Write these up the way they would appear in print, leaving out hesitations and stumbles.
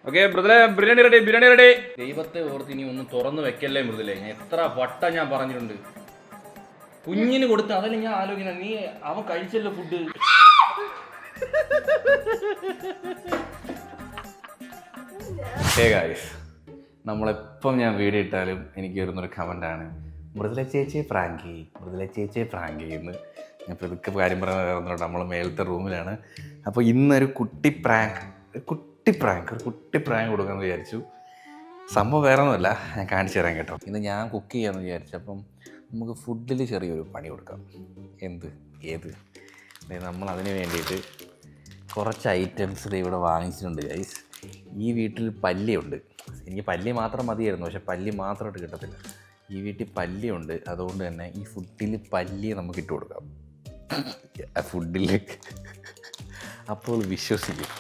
Okay മൃദുലെ, biryani ready, biryani ready. ദൈവത്തെ ഓർത്ത് ഇനി ഒന്നും തുറന്നു വെക്കല്ലേ മൃദുലെ, എത്ര വട്ടം ഞാൻ പറഞ്ഞിട്ടുണ്ട്. കുഞ്ഞിന് കൊടുത്ത് അതല്ല ഞാൻ ആലോചിക്കുന്ന, നീ അവൻ കഴിച്ചല്ലോ ഫുഡ്. ഹേ ഗായ്സ്, നമ്മളെപ്പം ഞാൻ വീഡിയോ ഇട്ടാലും എനിക്ക് വരുന്നൊരു കമൻ്റാണ് മൃദുല ചേച്ചി പ്രാങ്കി, മൃദുല ചേച്ചി പ്രാങ്കി എന്ന്. ഞാൻ ഇപ്പോൾ ഇതൊക്കെ കാര്യം പറയുന്നത് നമ്മൾ മേലത്തെ റൂമിലാണ്. അപ്പോൾ ഇന്നൊരു കുട്ടി പ്രാങ്ക് കൊടുക്കാമെന്ന് വിചാരിച്ചു. സംഭവം വേറെ ഒന്നുമല്ല, ഞാൻ കാണിച്ചു തരാൻ കേട്ടോ. ഇന്ന് ഞാൻ കുക്ക് ചെയ്യാമെന്ന് വിചാരിച്ചു. അപ്പം നമുക്ക് ഫുഡിൽ ചെറിയൊരു പണി കൊടുക്കാം. ഏത് നമ്മൾ അതിന് വേണ്ടിയിട്ട് കുറച്ച് ഐറ്റംസ് ഇവിടെ വാങ്ങിച്ചിട്ടുണ്ട് ഗൈസ്. ഈ വീട്ടിൽ പല്ലിയുണ്ട്. എനിക്ക് പല്ലി മാത്രം മതിയായിരുന്നു, പക്ഷെ പല്ലി മാത്രമായിട്ട് കിട്ടത്തില്ല. ഈ വീട്ടിൽ പല്ലിയുണ്ട്, അതുകൊണ്ട് തന്നെ ഈ ഫുഡിൽ പല്ലി നമുക്ക് ഇട്ട് കൊടുക്കാം. ഫുഡിലേക്ക് അപ്പോൾ വിശ്വസിക്കും.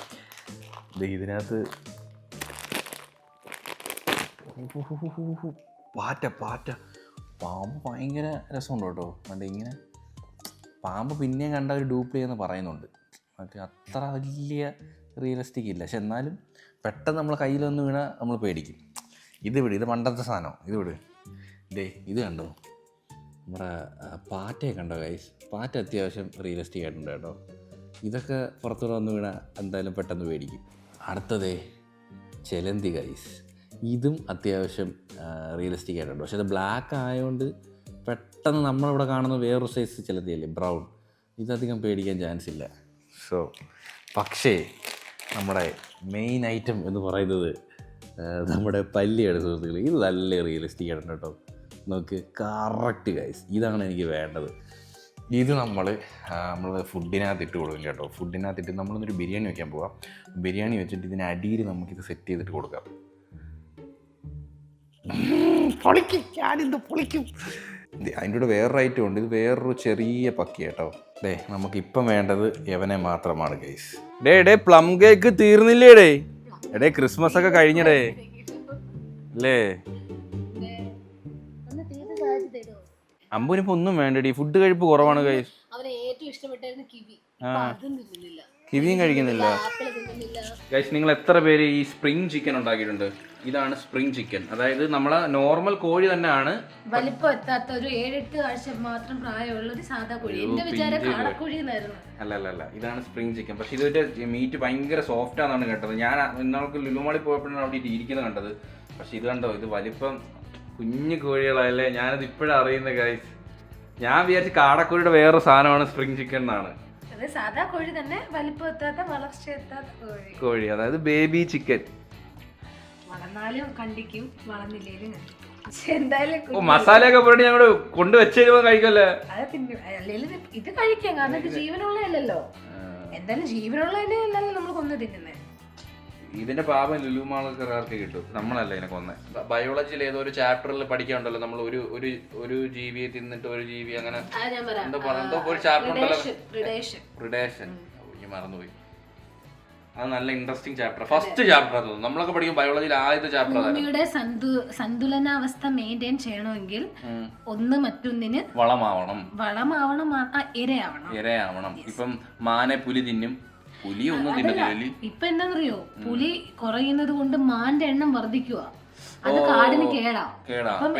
ഇതിനകത്ത് പാറ്റ പാമ്പ് ഭയങ്കര രസമുണ്ട് കേട്ടോ. മറ്റേ ഇങ്ങനെ പാമ്പ് പിന്നെയും കണ്ട ഒരു ഡൂപ്പ് ചെയ്യുമെന്ന് പറയുന്നുണ്ട്. മറ്റേ അത്ര വലിയ റിയലിസ്റ്റിക് ഇല്ല, പക്ഷെ എന്നാലും പെട്ടെന്ന് നമ്മൾ കയ്യിൽ വന്ന് വീണാൽ നമ്മൾ പേടിക്കും. ഇത് പണ്ടത്തെ സാധനം. ഇത് കണ്ടോ, നമ്മുടെ പാറ്റയെ കണ്ടോ ഗൈസ്. പാറ്റ അത്യാവശ്യം റിയലിസ്റ്റിക് ആയിട്ടുണ്ട് കേട്ടോ. ഇതൊക്കെ പുറത്തുകൂടെ വന്ന് വീണാൽ എന്തായാലും പെട്ടെന്ന് പേടിക്കും. അടുത്തതേ ചെലന്തി ഗൈസ്. ഇതും അത്യാവശ്യം റിയലിസ്റ്റിക് ആയിട്ടുണ്ട്, പക്ഷെ അത് ബ്ലാക്ക് ആയതുകൊണ്ട് പെട്ടെന്ന് നമ്മളിവിടെ കാണുന്ന വേറൊരു സൈസ് ചെലന്തിയല്ലേ, ബ്രൗൺ. ഇതധികം പേടിക്കാൻ ചാൻസ് ഇല്ല. പക്ഷേ നമ്മുടെ മെയിൻ ഐറ്റം എന്ന് പറയുന്നത് നമ്മുടെ പല്ലിയാണ് സുഹൃത്തുക്കൾ. ഇത് നല്ല റിയലിസ്റ്റിക് ആയിട്ടുണ്ട് കേട്ടോ. നമുക്ക് കറക്റ്റ് ഗൈസ്, ഇതാണ് എനിക്ക് വേണ്ടത്. ഇത് നമ്മൾ ഫുഡിനകത്ത് ഇട്ട് കൊടുക്കും കേട്ടോ. ഫുഡിനകത്തിട്ട് നമ്മളൊന്നൊരു ബിരിയാണി വയ്ക്കാൻ പോവാം. ബിരിയാണി വെച്ചിട്ട് ഇതിന് അടിയിൽ നമുക്കിത് സെറ്റ് ചെയ്തിട്ട് കൊടുക്കാം. പൊളിക്കും. അതിൻ്റെ കൂടെ വേറൊരു ഐറ്റം ഉണ്ട്. ഇത് വേറൊരു ചെറിയ പക്കി കേട്ടോ. നമുക്കിപ്പം വേണ്ടത് യവനെ മാത്രമാണ് ഗൈസ്. പ്ലം കേക്ക് തീർന്നില്ലേ? ക്രിസ്മസ് ഒക്കെ കഴിഞ്ഞടേ അല്ലേ? അമ്പുനിപ്പോ ഒന്നും വേണ്ടടി, ഫുഡ് കഴിപ്പ് കുറവാണ് ഗൈസ്. കിവിയും കഴിക്കുന്നില്ല ഗൈസ്. നിങ്ങൾ എത്ര പേര് ഈ സ്പ്രിംഗ് ചിക്കൻ ഉണ്ടാക്കിയിട്ടുണ്ട്? ഇതാണ് സ്പ്രിംഗ് ചിക്കൻ. അതായത് നമ്മളെ നോർമൽ കോഴി തന്നെയാണ്, വലിപ്പം എത്താത്ത ഒരു 7-8 ആഴ്ച മാത്രം പ്രായമുള്ള ഒരു സാധാ കോഴി. എന്റെ വിചാരം കാടക്കോഴി എന്നായിരുന്നു. അല്ല, ഇതാണ് സ്പ്രിംഗ് ചിക്കൻ. പക്ഷെ ഇതിന്റെ മീറ്റ് ഭയങ്കര സോഫ്റ്റ് ആണെന്നാണ് കേട്ടത്. ഞാൻ ഇന്നാൾക്ക് ലുലുമാളി പോയപ്പോഴാണ് അവിടെ ഇരിക്കുന്നത് കണ്ടത്. പക്ഷെ ഇത് കണ്ടോ, ഇത് വലിപ്പം കുഞ്ഞു കോഴികളല്ലേ. ഞാനത് ഇപ്പോഴാണ് അറിയുന്നത് ഗൈസ്. ഞാൻ വിചാരിച്ച കാടക്കോഴിയുടെ വേറെ സാധനമാണ് സ്പ്രിംഗ് ചിക്കൻ എന്നാണ്. സാധാ കോഴി തന്നെ, വലിപ്പം എത്താത്ത, വളർച്ച എത്താത്ത കോഴി, അതായത് ബേബി ചിക്കൻ. വളർന്നാലും കണ്ടിക്കും, വളർന്നില്ലേലും എന്തായാലും മസാലയൊക്കെ പോയിട്ട് ഞങ്ങൾ കൊണ്ടുവച്ച് കഴിക്കല്ലേ. അല്ലെങ്കിലും ഇത് കഴിക്കാം, കാരണം ഇത് ജീവനുള്ളതല്ലോ. എന്തായാലും ജീവനുള്ളതിനെ നമ്മൾ കൊന്നു തിന്നുന്നത്. ഇതിന്റെ പാപം ലുലുമാളൊക്കെ കിട്ടും, നമ്മളല്ല ഇതിനെ കൊന്നെ. ബയോളജിയിൽ ഏതോ ഒരു ചാപ്റ്ററിൽ പഠിക്കാനുണ്ടല്ലോ, നമ്മൾ ഒരു ജീവിയെ തിന്നിട്ട് ഒരു ജീവി അങ്ങനെ എന്തോ ഒരു ചാപ്റ്റർ ഉണ്ടല്ലോ, പ്രിഡേഷൻ. മറന്നുപോയി. അത് നല്ല ഇൻട്രസ്റ്റിംഗ് ചാപ്റ്റർ, ഫസ്റ്റ് ചാപ്റ്റർ ആണ്. നമ്മളൊക്കെ പഠിക്കും ബയോളജിയിൽ ആദ്യത്തെ ചാപ്റ്റർ. ഭൂമിയുടെ സന്തുലനാവസ്ഥ മെയിൻറ്റെയിൻ ചെയ്യണമെങ്കിൽ ഒന്ന് മറ്റൊന്നിന് വളമാവണം, ഇരയാവണം. ഇപ്പം മാനെ പുലി തിന്നും, പുലി ഒന്നും തിന്നത്തില്ല. ഇപ്പൊ എന്താന്നറിയോ, പുലി കുറയുന്നത് കൊണ്ട് മാന്റെ എണ്ണം വർദ്ധിക്കുക. അത് കാടിന് കേടാ.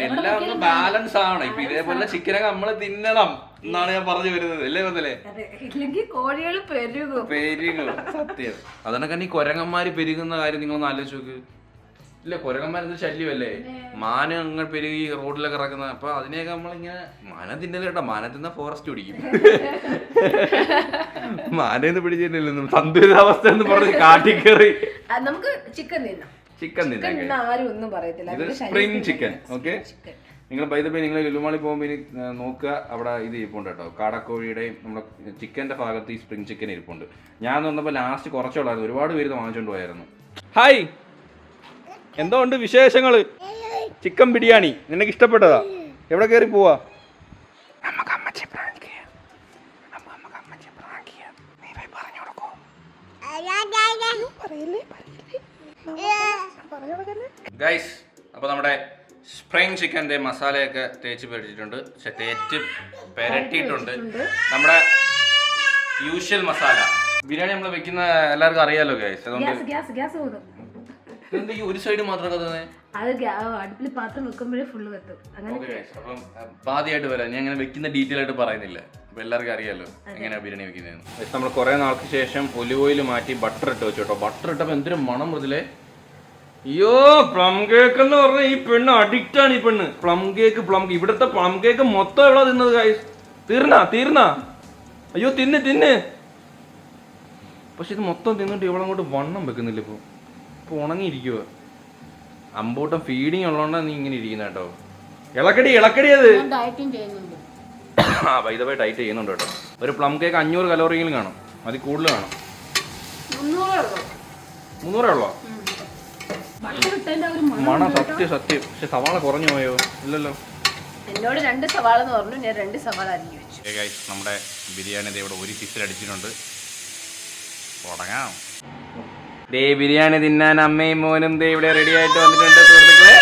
എല്ലാം ഒന്ന് ബാലൻസ് ആവണം. ഇപ്പൊ ഇതേപോലെ ചിക്കനൊക്കെ നമ്മള് തിന്നണം എന്നാണ് ഞാൻ പറഞ്ഞു വരുന്നത്, അല്ലേ മുതലേ? ഇല്ലെങ്കിൽ കോഴികൾ പെരുകും. സത്യം. അതൊക്കെ ഈ കൊരങ്ങന്മാര് പെരുകുന്ന കാര്യം നിങ്ങളൊന്ന് ആലോചിച്ച് നോക്ക്. ഇല്ല, കൊരങ്ങന്മാരെന്ത് ശല്യമല്ലേ. മാന അങ്ങനെ പെരുകി റോഡിലൊക്കെ ഇറക്കുന്ന. അപ്പൊ അതിനെയൊക്കെ നമ്മളിങ്ങനെ മാന തിന്നല് കേട്ടോ. മാന തിന്ന ഫോറസ്റ്റ് പിടിക്കും. മാനന്ന് പിടിച്ചിട്ടില്ലെന്നും സന്തുലിതാവസ്ഥ എന്ന് പറഞ്ഞ് കാട്ടിക്കേറി നമുക്ക് ചിക്കൻ തിന്നാം. ആരും ഒന്നും പറയത്തില്ല. ഇത് സ്പ്രിംഗ് ചിക്കൻ. ഓക്കെ, നിങ്ങൾ നിങ്ങൾ ലുലുമാളി പോകുമ്പോൾ ഇനി നോക്കുക, അവിടെ ഇത് ഇരിപ്പുണ്ട് കേട്ടോ. കാടക്കോഴിയുടെയും നമ്മുടെ ചിക്കന്റെ ഭാഗത്ത് ഈ സ്പ്രിംഗ് ചിക്കൻ ഇരിപ്പുണ്ട്. ഞാൻ വന്നപ്പോൾ ലാസ്റ്റ് കുറച്ചുള്ളായിരുന്നു, ഒരുപാട് പേര് വാങ്ങിച്ചോണ്ട് പോയായിരുന്നു. ഹായ്, എന്തോ ഉണ്ട് വിശേഷങ്ങള്? ചിക്കൻ ബിരിയാണി നിനക്ക് ഇഷ്ടപ്പെട്ടതാ? എവിടെ കയറി പോവാ? ഗൈസ്, അപ്പൊ നമ്മുടെ സ്പ്രിംഗ് ചിക്കൻ്റെ മസാലയൊക്കെ തേച്ച് പിടിച്ചിട്ടുണ്ട്, പക്ഷെ പെരട്ടിയിട്ടുണ്ട്. നമ്മുടെ യൂഷ്വൽ മസാല ബിരിയാണി നമ്മൾ വെക്കുന്ന എല്ലാവർക്കും അറിയാലോ ഗൈസ്. അതുകൊണ്ട് ഈ ഒരു സൈഡ് മാത്രം കത്തുന്നേ? അത് അടുപ്പിൽ പാത്രം വെക്കുമ്പോഴേ ഫുള്ള് കത്തും. അങ്ങനെ അപ്പം ആദ്യമായിട്ട് വരാം. ഞാൻ അങ്ങനെ വെക്കുന്ന ഡീറ്റെയിൽ ആയിട്ട് പറയുന്നില്ല. അപ്പൊ എല്ലാവർക്കും അറിയാലോ എങ്ങനെയാ ബിരിയാണി വെക്കുന്നതെന്ന്. നമ്മൾ കുറെ നാൾക്ക് ശേഷം ഒലിവ് ഓയിൽ മാറ്റി ബട്ടർ ഇട്ട് വെച്ചു കേട്ടോ. ബട്ടർ ഇട്ടപ്പോൾ എന്തൊരു മണം മുതലേ. അയ്യോ, പ്ലം കേക്ക് എന്ന് പറഞ്ഞാൽ ഈ പെണ്ണ് അഡിക്റ്റ് ആണ്. ഈ പെണ്ണ് പ്ലം കേക്ക് ഇവിടുത്തെ പ്ലം കേക്ക് മൊത്തം എവിടെ തിന്നത് ഗൈസ്? തീർന്നാ അയ്യോ, തിന്ന്. പക്ഷെ ഇത് മൊത്തം തിന്നിട്ട് ഇവളങ്ങോട്ട് വണ്ണം വെക്കുന്നില്ല. ഇപ്പൊ ഉണങ്ങിയിരിക്കുക. അമ്പൂട്ടം ഫീഡിങ് ഉള്ളതുകൊണ്ടാണ് നീ ഇങ്ങനെ ഇരിക്കുന്ന കേട്ടോ. ഇളക്കടി അത്. ആ വൈദവായി ഡയറ്റ് ചെയ്യുന്നുണ്ട് കേട്ടോ. ഒരു പ്ലം കേക്ക് 500 കലോറിയെങ്കിലും കാണും. അതിൽ കൂടുതൽ കാണും. 300 ഉള്ളോ? മണം സത്യം. പക്ഷെ സവാള കുറഞ്ഞു പോയോ? ഇല്ലല്ലോ. എന്നോട് 2 സവാള എന്ന് പറഞ്ഞു. ഞാൻ 2 സവാള അരിഞ്ഞു വെച്ചു. നമ്മുടെ ബിരിയാണി ഇവിടെ ഒരു സിസിൽ അടിച്ചിട്ടുണ്ട്. തുടങ്ങാം. ബിരിയാണി തിന്നാൻ അമ്മയും മോനും ഇവിടെ റെഡി ആയിട്ട് വന്നിട്ടുണ്ട് സുഹൃത്തുക്കളെ.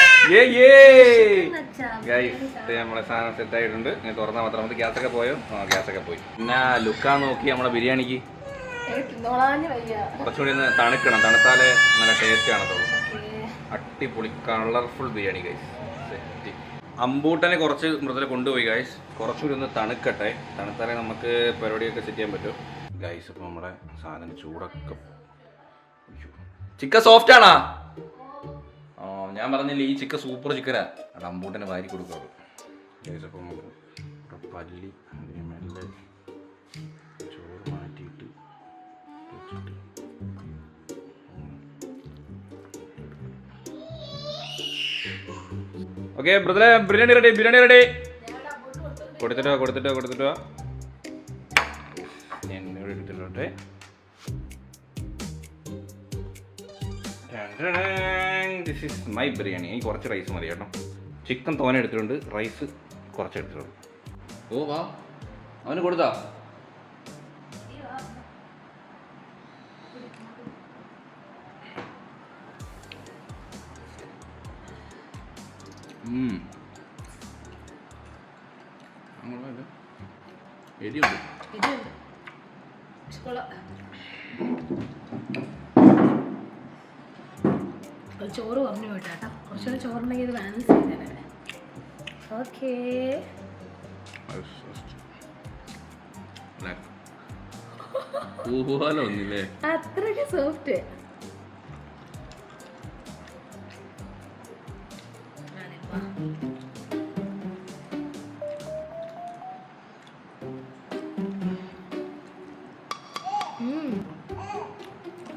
നമ്മളെ സാധനം സെറ്റ് ആയിട്ടുണ്ട്. ഞാൻ തുറന്നാൽ മാത്രം നമുക്ക് ഗ്യാസൊക്കെ പോയോ? ഗ്യാസൊക്കെ പോയി. പിന്നെ ലുക്കാ നോക്കി നമ്മളെ ബിരിയാണിക്ക് കുറച്ചുകൂടി ഒന്ന് തണുക്കണം. തണുത്താലേ നല്ല ടേസ്റ്റ് കാണത്തുള്ളൂ. അടിപൊളി കളർഫുൾ ബിരിയാണി ഗൈസ്. സെറ്റ്. അമ്പൂട്ടനെ കുറച്ച് മൃദുല കൊണ്ടുപോയി ഗൈസ്. കുറച്ചുകൂടി ഒന്ന് തണുക്കട്ടെ. തണുത്താലേ നമുക്ക് പരിപാടിയൊക്കെ സെറ്റ് ചെയ്യാൻ പറ്റും ഗൈസ്. ഇപ്പോൾ നമ്മുടെ സാധനം ചൂടൊക്കെ. ചിക്കൻ സോഫ്റ്റ് ആണാ? ഞാൻ പറഞ്ഞില്ലേ ഈ ചിക്കൻ സൂപ്പർ ചിക്കനാ. അത് അമ്പൂട്ടനെ വാരി കൊടുക്കാറ് ഗൈസ്. അപ്പോൾ നമുക്ക് പല്ലി മെല്ലെ ചോറ് മാറ്റിയിട്ട് വെച്ചിട്ട് ഓക്കെ ബ്രദറെ, ബിരിയാണി റെഡി. കൊടുത്തിട്ടോ എന്നോട് എടുത്തിട്ടോട്ടെ. This is my biryani. എനിക്ക് കുറച്ച് റൈസ് മതി കേട്ടോ. ചിക്കൻ തോനെ എടുത്തിട്ടുണ്ട്, റൈസ് കുറച്ച് എടുത്തിട്ടുണ്ട്. ഓ വാ, അവന് കൊടുത്താ? എരിയുണ്ട്. ചോറ് പറഞ്ഞു പോയിട്ടാ. കുറച്ചുകൂടെ ചോറുണ്ടെങ്കിൽ ഇത് ബാലൻസ് ചെയ്തേനെ. ഓക്കേ, അത്രയ്ക്ക് സോഫ്റ്റ്.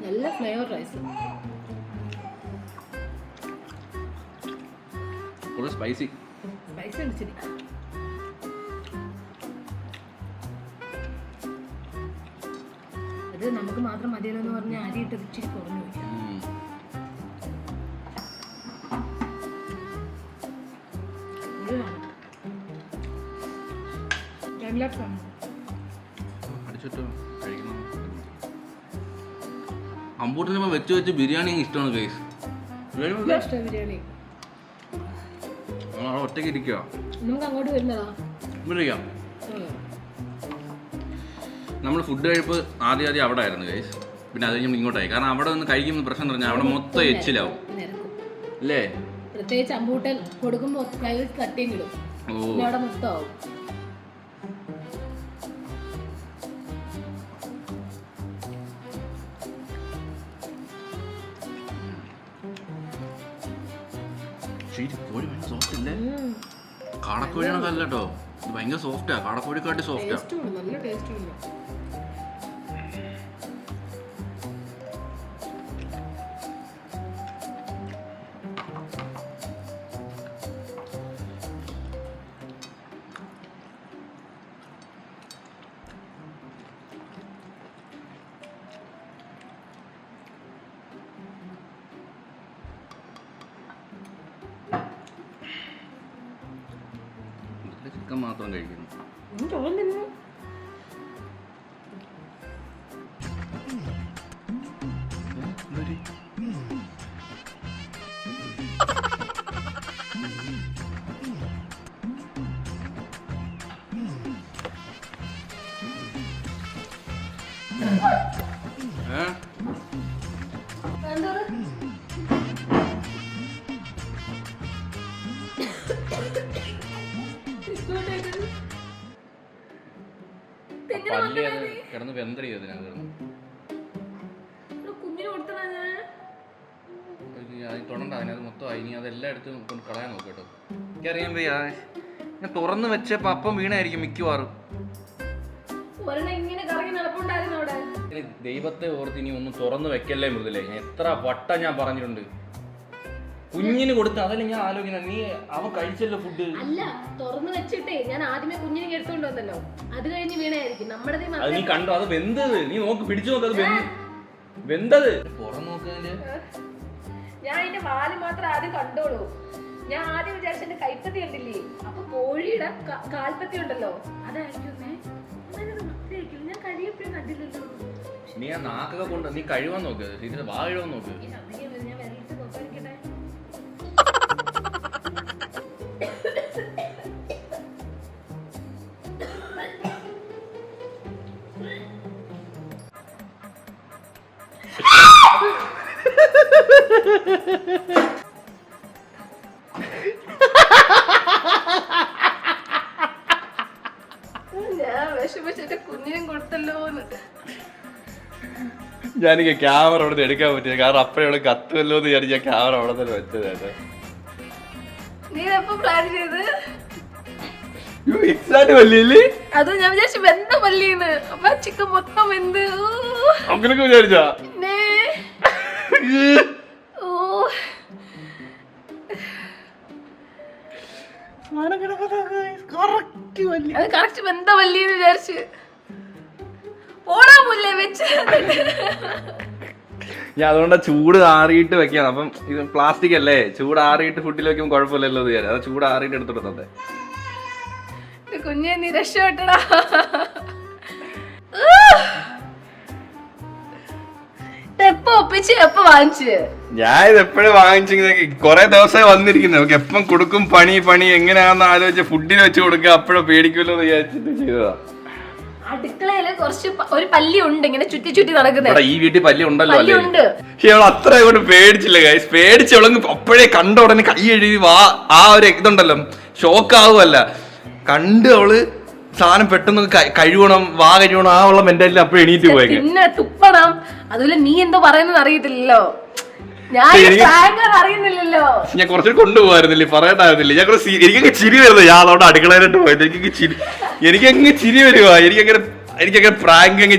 നല്ല ഫ്ലേവർ റൈസ്. സ്പൈസി അടിച്ചിരി. അത് നമുക്ക് മാത്രം മതിയല്ലോ എന്ന് പറഞ്ഞാൽ അരിയിട്ട് ഇച്ചിരി കുറഞ്ഞു പോയി. അമ്പൂട്ടിന് വെച്ച് ബിരിയാണി ഇഷ്ടമാണ് ഗൈസ്. ബിരിയാണി ഒറ്റയ്ക്ക് ഇരിക്കുക. നമുക്ക് അങ്ങോട്ട് വരുന്നതാ. നമ്മൾ ഫുഡ് കഴിപ്പ് ആദ്യം അവിടെ ആയിരുന്നു ഗൈസ്. പിന്നെ അത് കഴിഞ്ഞ് ഇങ്ങോട്ടായി. കാരണം അവിടെ ഒന്ന് കഴിക്കുമ്പോൾ പ്രശ്നം പറഞ്ഞാൽ അവിടെ മൊത്തം എച്ചിലാവും അല്ലേ? പ്രത്യേകിച്ച് അമ്പൂട്ടൻ കൊടുക്കുമ്പോ തട്ടിയും കിടും. അവിടെ മൊത്തം ആവും. കോഴി ഭയങ്കര സോഫ്റ്റ് അല്ലേ? കാടക്കോഴിയാണ് കല്ല കേട്ടോ. ഇത് ഭയങ്കര സോഫ്റ്റാ. കാടക്കോഴിക്കാട്ടി സോഫ്റ്റാ. നല്ല ടേസ്റ്റ് ഉണ്ട്. ചിക്കൻ മാത്രം കഴിക്കുന്നു. പല്ലി അത് കിടന്ന് വെന്തടി അതിനകത്ത് കുഞ്ഞിന് കൊടുത്തടാ അത് തൊടണ്ട. അതിനകത്ത് മൊത്തം ഇനി അതെല്ലാം എടുത്ത് കൊണ്ട് കളയാൻ നോക്കും കേട്ടോ. എനിക്കറിയാൻ വയ്യ, ഞാൻ തുറന്ന് വെച്ചപ്പോ അപ്പം വീണായിരിക്കും മിക്കവാറും. ദൈവത്തെ ഓർത്ത് ഇനി ഒന്നും തുറന്നു വെക്കല്ലേ മൃദുലേ. ഞാൻ എത്ര വട്ടം ഞാൻ പറഞ്ഞിട്ടുണ്ട് കുഞ്ഞിന് കൊടുത്ത്. അതല്ലേ ഞാൻ ആലോചിക്കുന്ന, നീ അവൻ കഴിച്ചല്ലോ ഫുഡ്. അല്ല, തുറന്നു വെച്ചിട്ടേ ഞാൻ ആദ്യമേ കുഞ്ഞിനെ എടുത്തോണ്ട് വന്നല്ലോ, അത് കഴിഞ്ഞ് വീണായിരിക്കും. നമ്മുടെ അത് നീ കണ്ടോ? അത് വെന്തത് നീ നോക്ക്, പിടിച്ചു നോക്ക്. അത് വെന്തത് തുറന്നു നോക്കുന്നതിന്റെ. ഞാൻ അതിന്റെ വാല് മാത്രം ആദ്യം കണ്ടോളൂ. ഞാൻ ആദ്യം വിചാരിച്ച എന്റെ കൈപ്പത്തി ഉണ്ടില്ലേ, അപ്പൊ കോഴിയുടെ കാൽപ്പത്തി ഉണ്ടല്ലോ, അതായിരിക്കും. ഞാൻ കഴിയപ്പോഴും കണ്ടില്ലല്ലോ. നീ ആ നാക്കൊക്കെ കൊണ്ട് നീ കഴിവാൻ നോക്ക്, വാ കഴിവാൻ നോക്ക്. ഞാൻ വിരലിട്ട് നോക്കാതിരിക്കട്ടെ. ഞാൻ വിഷമിച്ചിട്ട് കുഞ്ഞിനും കൊടുത്തല്ലോ. ഞാനിക്ക് ക്യാമറ അവിടെ നിന്ന് എടുക്കാൻ പറ്റില്ല, കാരണം അപ്പഴേ അവിടെ കത്തുമല്ലോ എന്ന് വിചാരിച്ച ക്യാമറ അവിടെ തന്നെ വെച്ചത്. നീ എപ്പോ പ്ലാൻ ചെയ്ത്? പല്ലിയില്ലേ? അത് ഞാൻ വിചാരിച്ചു വെന്ത പല്ലിന്ന്. അപ്പൊ ചിക്കൻ മൊത്തം വെന്ത്. അങ്ങനൊക്കെ വിചാരിച്ചാ? അത് കറക്റ്റ് വെന്ത പല്ലിന്ന് വിചാരിച്ചു. ഓടാ മുല്ലേ വെച്ച്. ഞാൻ അതുകൊണ്ട് ചൂട് ആറിയിട്ട് വെക്കാം. അപ്പം ഇത് പ്ലാസ്റ്റിക് അല്ലേ, ചൂട് ആറിയിട്ട് ഫുഡിൽ വെക്കുമ്പോൾ കുഴപ്പമില്ലല്ലോ എന്ന് വിചാരിച്ചു. അത് ചൂട് ആറിയിട്ട് എടുത്തിട്ടേ. കുഞ്ഞെ നീ രക്ഷപ്പെട്ടടാ. എപ്പോ ഒപ്പിച്ച് എപ്പോ വാങ്ങിച്ച്? ഞാൻ ഇത് എപ്പോഴും വാങ്ങിച്ചെങ്കിൽ കൊറേ ദിവസമായി വന്നിരിക്കുന്നത്. നമുക്ക് എപ്പം കൊടുക്കും പണി എങ്ങനെയാണെന്ന് ആലോചിച്ച് ഫുഡിന് വെച്ച് കൊടുക്കുക. അപ്പോഴും പേടിക്കുമല്ലോ എന്ന് വിചാരിച്ചിട്ട് ചെയ്തതാ. അടുക്കളയില് കുറച്ച് ഒരു പല്ലി ഉണ്ട് ഇങ്ങനെ ചുറ്റി ചുറ്റി നടക്കുന്നത്. ഈ വീട്ടിൽ പല്ലി ഉണ്ടല്ലോ അല്ലേ? പക്ഷെ അവൾ അത്ര അങ്ങോട്ട് പേടിച്ചില്ല ഗൈസ്. പേടിച്ചവളങ്ങ് അപ്പോഴേ കണ്ട ഉടനെ കൈ എഴുതി ആ ഒരു ഇതുണ്ടല്ലോ, ഷോക്ക് ആവുമല്ല. കണ്ട് അവള് സാധനം പെട്ടെന്ന് കഴിവണം, കഴിവണം, ആ ഉള്ള മെന്റാലിറ്റി അപ്പോഴും എണീറ്റ് പോയി. പിന്നെ തുപ്പണം. അതുപോലെ നീ എന്തോ പറയുന്നത് അറിയത്തില്ലല്ലോ, ഞാൻ അറിയുന്നില്ലല്ലോ. ഞാൻ കുറച്ചുകൂടി കൊണ്ടുപോകായിരുന്നില്ലേ, പറയണ്ടായിരുന്നില്ലേ? ഞാൻ എനിക്കൊക്കെ ചിരി വരുന്നത്. ഞാൻ അതോടെ അടുക്കളയിലോട്ട് പോയത്. എനിക്കങ്ങ് ചിരി വരുവാ. എനിക്കങ്ങനെ പ്രാങ്ക് അങ്ങ്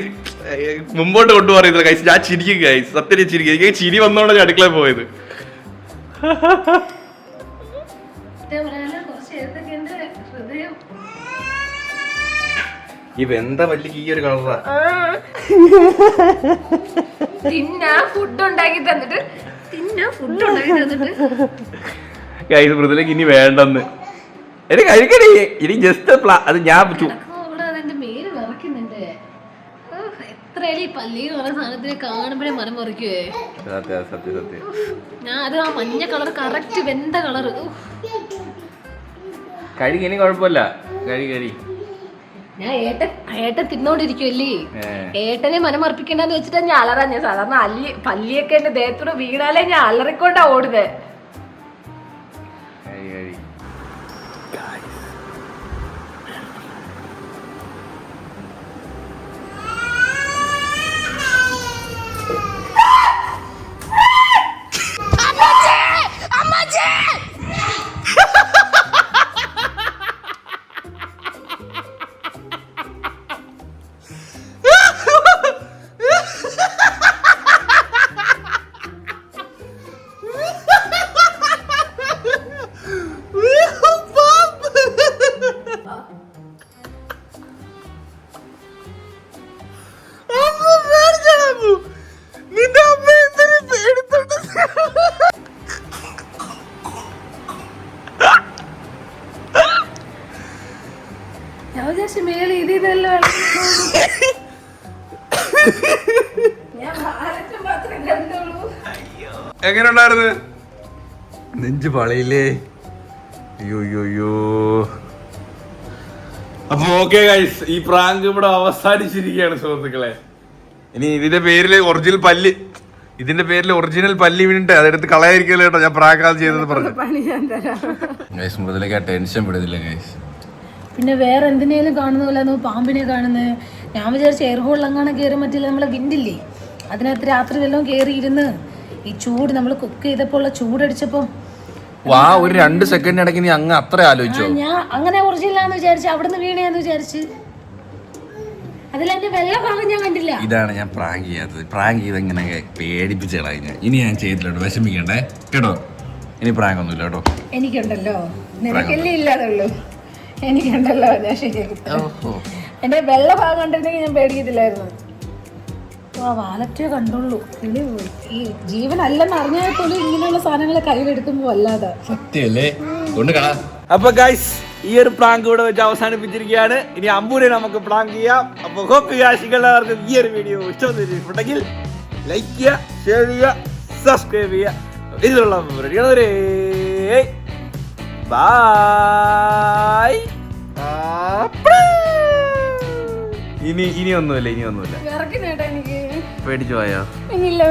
മുമ്പോട്ട് കൊണ്ടുപോകുന്നില്ല ഗൈസ്. ഞാൻ ചിരിക്കും ഗൈസ്, സത്യം ചിരിക്കും. എനിക്ക് ചിരി വന്നോണ്ടാ ഞാൻ അടുക്കളയിൽ പോയത്. ഈ വെന്ത പല്ലിക്ക് ഈ ഒരു കളറാ. ഗൈസ് മൃദുലക്ക് ഇനി വേണ്ടെന്ന്. എനിക്ക് കഴിക്കണേ, ഇനി ജസ്റ്റ് അത് ഞാൻ മഞ്ഞ കളർ കറക്റ്റ് വെന്ത കളറ്. കഴി ഇനി കുഴപ്പമില്ല, കഴി. ഞാൻ ഏട്ടൻ തിന്നോണ്ടിരിക്കുവല്ലേ, ഏട്ടനെ മനമർപ്പിക്കണ്ടെന്ന് വെച്ചിട്ടാ ഞാൻ അലറാ. ഞാൻ സാധാരണ പല്ലിയൊക്കെ എന്റെ ദേഹത്തോട് വീണാലേ ഞാൻ അലറിക്കൊണ്ടാ ഓടുന്നത്. എങ്ങനെ ഉണ്ടായിരുന്നു? നെഞ്ച് പളയില്ലേ? അയ്യോ. അപ്പൊ ഓക്കെ ഗൈസ്, ഈ പ്രാങ്ക് ഇവിടെ അവസാനിച്ചിരിക്കുകയാണ് സുഹൃത്തുക്കളെ. ഇനി ഇതിന്റെ പേരില് ഒറിജിനൽ പല്ലി വീണിട്ട് അതെടുത്ത് കളയായിരിക്കുമല്ലോ കേട്ടോ. ഞാൻ പ്രാങ്ക് ചെയ്തത് പറഞ്ഞു. പിന്നെ വേറെ എന്തിനേലും കാണുന്ന പോലെ പാമ്പിനെ കാണുന്നത്, ഞാൻ വിചാരിച്ച എയർ ഹോളിലെങ്ങാനും കയറി പറ്റില്ല, നമ്മളെ വിൻഡില്ലേ അതിനകത്ത് രാത്രി വല്ലതും കയറി ഇരുന്ന് ഈ ചൂട് നമ്മൾ കുക്ക് ചെയ്തപ്പോൾ ഉള്ള ചൂടടിച്ചപ്പോൾ ഒരു 2 സെക്കൻഡ് ഇടയ്ക്ക് നീ അങ്ങ് അത്ര ആലോചിച്ചോ? ഞാൻ അങ്ങനെ ഒറിജിനലാന്ന് വിചാരിച്ചു, അവിടുന്ന് വീണയാന്ന് വിചാരിച്ച്. അതിലെന്റെ വെള്ള ഭാഗം ഞാൻ കണ്ടില്ല. ഇതാണ് ഞാൻ പ്രാങ്ക് ചെയ്യാത്തത്. പ്രാങ്ക് ചെയ്ത് ഇങ്ങനെ പേടിപ്പിച്ച് കളഞ്ഞ. ഇനി ഞാൻ ചെയ്തിട്ടുണ്ട്, വിഷമിക്കണ്ടേ കേട്ടോ. ഇനി പ്രാങ്ക് ഒന്നുമില്ല കേട്ടോ. എനിക്കുണ്ടല്ലോ, നിനക്കല്ലേ ഇല്ലാതുള്ളൂ. എനിക്കുണ്ടല്ലോ, ഞാൻ ശരിയാക്കി. എന്റെ വെള്ള ഭാഗം കണ്ടിരുന്നെങ്കിൽ ഞാൻ പേടിക്കത്തില്ലായിരുന്നു. ആ വാലറ്റേ കണ്ടുള്ളൂ. ഇനി ഈ ജീവനല്ലെന്ന് അറിഞ്ഞാൽ പോലും ഇങ്ങനെയുള്ള സാധനങ്ങൾ കയ്യിലെടുക്കുമ്പോ അല്ലാതെ സത്യല്ലേ കൊണ്ടുകളാ. അപ്പൊ ഗൈസ്, ഈ ഒരു പ്രാങ്ക് ഇവിടെ വെച്ച് അവസാനിപ്പിച്ചിരിക്കുകയാണ്. ഇനി അമ്പൂരെ നമുക്ക് പ്രാങ്ക് ചെയ്യാം. അപ്പൊ ഹോപ്പ് എല്ലാവർക്കും ഈ ഒരു വീഡിയോ ഇഷ്ടപ്പെട്ടിട്ടുണ്ടെങ്കിൽ ലൈക്ക് ചെയ്യുക, ഷെയർ ചെയ്യുക, സബ്സ്ക്രൈബ് ചെയ്യുക. ഇതിലുള്ള ബൈ. ഇനി ഒന്നുമില്ല. ഇറക്കി നേട്ടാ എനിക്ക് പേടിച്ചു പോയോ? ഇല്ല.